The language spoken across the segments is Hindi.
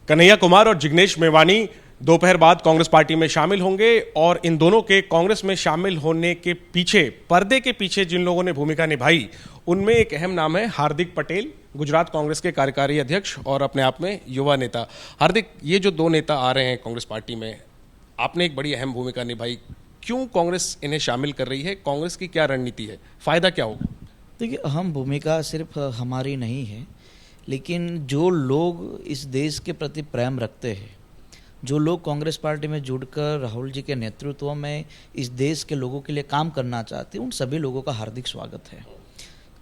कन्हैया कुमार और जिग्नेश मेवानी दोपहर बाद कांग्रेस पार्टी में शामिल होंगे और इन दोनों के कांग्रेस में शामिल होने के पीछे, पर्दे के पीछे जिन लोगों ने भूमिका निभाई उनमें एक अहम नाम है हार्दिक पटेल, गुजरात कांग्रेस के कार्यकारी अध्यक्ष और अपने आप में युवा नेता। हार्दिक, ये जो दो नेता आ रहे हैं कांग्रेस पार्टी में, आपने एक बड़ी अहम भूमिका निभाई। क्यों कांग्रेस इन्हें शामिल कर रही है? कांग्रेस की क्या रणनीति है? फायदा क्या होगा? देखिए, अहम भूमिका सिर्फ हमारी नहीं है, लेकिन जो लोग इस देश के प्रति प्रेम रखते हैं, जो लोग कांग्रेस पार्टी में जुड़कर राहुल जी के नेतृत्व में इस देश के लोगों के लिए काम करना चाहते हैं, उन सभी लोगों का हार्दिक स्वागत है।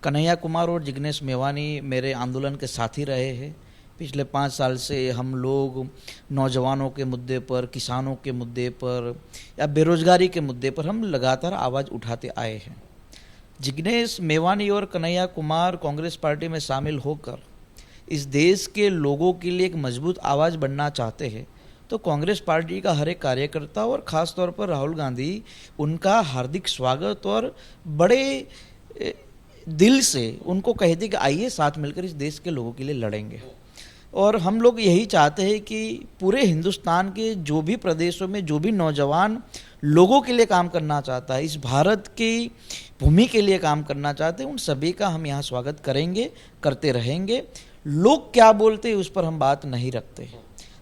कन्हैया कुमार और जिग्नेश मेवानी मेरे आंदोलन के साथी रहे हैं। पिछले 5 साल से हम लोग नौजवानों के मुद्दे पर, किसानों के मुद्दे पर या बेरोजगारी के मुद्दे पर हम लगातार आवाज़ उठाते आए हैं। जिग्नेश मेवानी और कन्हैया कुमार कांग्रेस पार्टी में शामिल होकर इस देश के लोगों के लिए एक मजबूत आवाज़ बनना चाहते हैं, तो कांग्रेस पार्टी का हर एक कार्यकर्ता और ख़ास तौर पर राहुल गांधी उनका हार्दिक स्वागत और बड़े दिल से उनको कहते कि आइए साथ मिलकर इस देश के लोगों के लिए लड़ेंगे। और हम लोग यही चाहते हैं कि पूरे हिंदुस्तान के जो भी प्रदेशों में जो भी नौजवान लोगों के लिए काम करना चाहता है, इस भारत की भूमि के लिए काम करना चाहते हैं, उन सभी का हम यहाँ स्वागत करेंगे, करते रहेंगे। लोग क्या बोलते हैं उस पर हम बात नहीं रखते।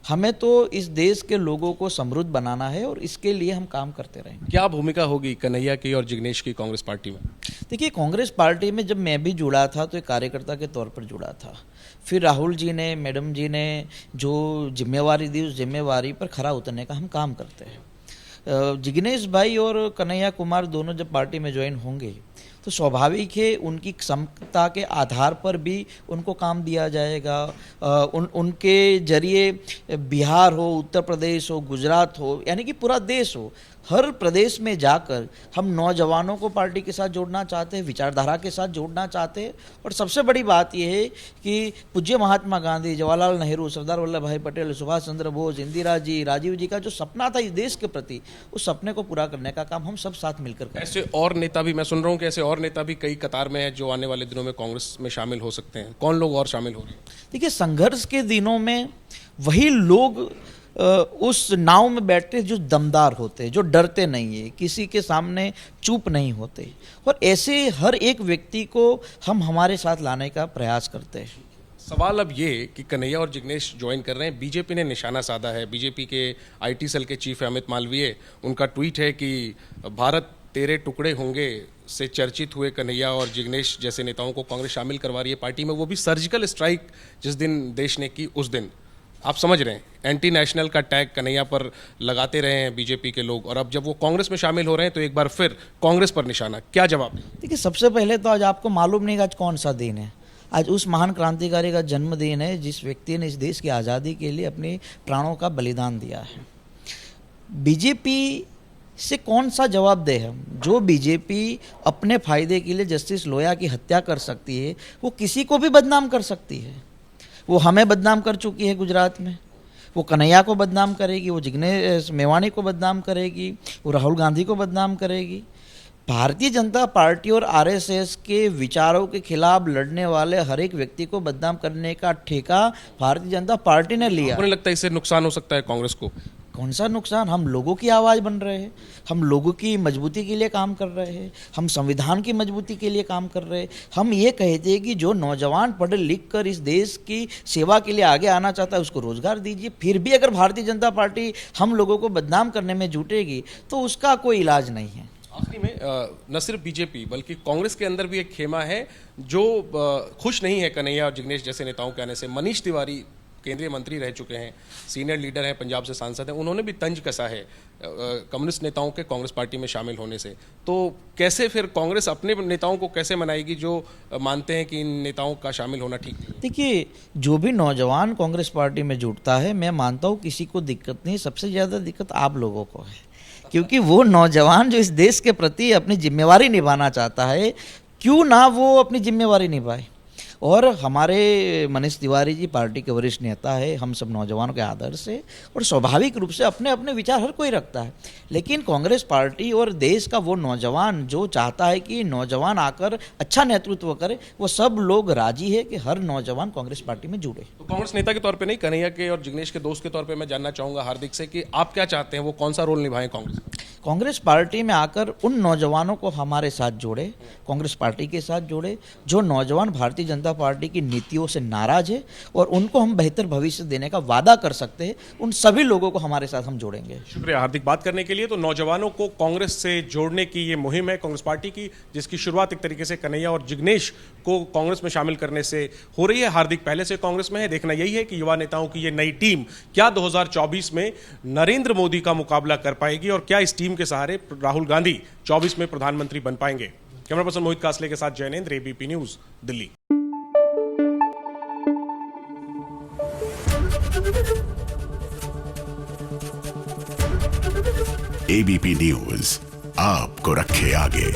हमें तो इस देश के लोगों को समृद्ध बनाना है और इसके लिए हम काम करते रहेंगे। क्या भूमिका होगी कन्हैया की और जिग्नेश की कांग्रेस पार्टी में? देखिए, कांग्रेस पार्टी में जब मैं भी जुड़ा था तो एक कार्यकर्ता के तौर पर जुड़ा था। फिर राहुल जी ने, मैडम जी ने जो जिम्मेवारी दी, उस जिम्मेवारी पर खरा उतरने का हम काम करते हैं। जिग्नेश भाई और कन्हैया कुमार दोनों जब पार्टी में ज्वाइन होंगे तो स्वाभाविक है उनकी क्षमता के आधार पर भी उनको काम दिया जाएगा। उनके जरिए बिहार हो, उत्तर प्रदेश हो, गुजरात हो, यानी कि पूरा देश हो, हर प्रदेश में जाकर हम नौजवानों को पार्टी के साथ जोड़ना चाहते हैं, विचारधारा के साथ जोड़ना चाहते हैं। और सबसे बड़ी बात यह है कि पूज्य महात्मा गांधी, जवाहरलाल नेहरू, सरदार वल्लभ भाई पटेल, सुभाष चंद्र बोस, इंदिरा जी, राजीव जी का जो सपना था इस देश के प्रति, उस सपने को पूरा करने का काम हम सब साथ मिलकर करें। ऐसे और नेता भी, मैं सुन रहा हूँ कि ऐसे और नेता भी कई कतार में हैं जो आने वाले दिनों में कांग्रेस में शामिल हो सकते हैं। कौन लोग और शामिल हो रहे हैं? देखिए, संघर्ष के दिनों में वही लोग उस नाव में बैठते जो दमदार होते, जो डरते नहीं है, किसी के सामने चुप नहीं होते, और ऐसे हर एक व्यक्ति को हम हमारे साथ लाने का प्रयास करते हैं। सवाल अब ये कि कन्हैया और जिग्नेश ज्वाइन कर रहे हैं, बीजेपी ने निशाना साधा है। बीजेपी के आईटी सेल के चीफ अमित मालवीय, उनका ट्वीट है कि भारत तेरे टुकड़े होंगे से चर्चित हुए कन्हैया और जिग्नेश जैसे नेताओं को कांग्रेस शामिल करवा रही है पार्टी में, वो भी सर्जिकल स्ट्राइक जिस दिन देश ने की उस दिन। आप समझ रहे हैं, एंटी नेशनल का टैग कन्हैया पर लगाते रहे हैं बीजेपी के लोग, और अब जब वो कांग्रेस में शामिल हो रहे हैं तो एक बार फिर कांग्रेस पर निशाना। क्या जवाब? देखिए, सबसे पहले तो आज आपको मालूम नहीं आज कौन सा दिन है। आज उस महान क्रांतिकारी का जन्मदिन है जिस व्यक्ति ने इस देश की आज़ादी के लिए अपने प्राणों का बलिदान दिया है। बीजेपी से कौन सा जवाब दे हम? जो बीजेपी अपने फायदे के लिए जस्टिस लोया की हत्या कर सकती है, वो किसी को भी बदनाम कर सकती है। वो हमें बदनाम कर चुकी है गुजरात में, वो कन्हैया को बदनाम करेगी, वो जिग्नेश मेवानी को बदनाम करेगी, वो राहुल गांधी को बदनाम करेगी। भारतीय जनता पार्टी और आरएसएस के विचारों के खिलाफ लड़ने वाले हर एक व्यक्ति को बदनाम करने का ठेका भारतीय जनता पार्टी ने लिया। मुझे लगता है इससे नुकसान हो सकता है कांग्रेस को। कौन सा नुकसान? हम लोगों की आवाज़ बन रहे हैं, हम लोगों की मजबूती के लिए काम कर रहे हैं, हम संविधान की मजबूती के लिए काम कर रहे हैं। हम ये कहते हैं कि जो नौजवान पढ़ लिख कर इस देश की सेवा के लिए आगे आना चाहता है उसको रोजगार दीजिए। फिर भी अगर भारतीय जनता पार्टी हम लोगों को बदनाम करने में जुटेगी तो उसका कोई इलाज नहीं है। आखिरी में, न सिर्फ बीजेपी बल्कि कांग्रेस के अंदर भी एक खेमा है जो खुश नहीं है कन्हैया और जिग्नेश जैसे नेताओं के आने से। मनीष तिवारी केंद्रीय मंत्री रह चुके हैं, सीनियर लीडर हैं, पंजाब से सांसद हैं, उन्होंने भी तंज कसा है कम्युनिस्ट नेताओं के कांग्रेस पार्टी में शामिल होने से। तो कैसे फिर कांग्रेस अपने नेताओं को कैसे मनाएगी जो मानते हैं कि इन नेताओं का शामिल होना ठीक नहीं? देखिए, जो भी नौजवान कांग्रेस पार्टी में जुटता है, मैं मानता हूँ किसी को दिक्कत नहीं, सबसे ज़्यादा दिक्कत आप लोगों को है। क्योंकि वो नौजवान जो इस देश के प्रति अपनी जिम्मेवारी निभाना चाहता है, क्यों ना वो अपनी जिम्मेवारी निभाए। और हमारे मनीष तिवारी जी पार्टी के वरिष्ठ नेता है, हम सब नौजवानों के आदर्श है और स्वाभाविक रूप से अपने अपने विचार हर कोई रखता है, लेकिन कांग्रेस पार्टी और देश का वो नौजवान जो चाहता है कि नौजवान आकर अच्छा नेतृत्व करे, वो सब लोग राजी है कि हर नौजवान कांग्रेस पार्टी में जुड़े। तो कांग्रेस नेता के तौर पे नहीं, कन्हैया के और जिग्नेश के दोस्त के तौर पे मैं जानना चाहूंगा हार्दिक से कि आप क्या चाहते हैं, वो कौन सा रोल निभाएं कांग्रेस में? कांग्रेस पार्टी में आकर उन नौजवानों को हमारे साथ जोड़े, कांग्रेस पार्टी के साथ जोड़े जो नौजवान भारतीय जनता पार्टी की नीतियों से नाराज है और उनको हम बेहतर भविष्य देने का वादा कर सकते हैं, उन सभी लोगों को हमारे साथ हम जोड़ेंगे। शुक्रिया हार्दिक बात करने के लिए। तो नौजवानों को कांग्रेस से जोड़ने की ये मुहिम है कांग्रेस पार्टी की, जिसकी शुरुआत एक तरीके से कन्हैया और जिग्नेश को कांग्रेस में शामिल करने से हो रही है। हार्दिक पहले से कांग्रेस में है, देखना यही है कि युवा नेताओं की ये नई टीम क्या 2024 में नरेंद्र मोदी का मुकाबला कर पाएगी और क्या इस टीम के सहारे राहुल गांधी 24 में प्रधानमंत्री बन पाएंगे। कैमरा पर्सन मोहित कासले के साथ Jainendra, ABP news, Delhi. ABP news आपको रखे आगे।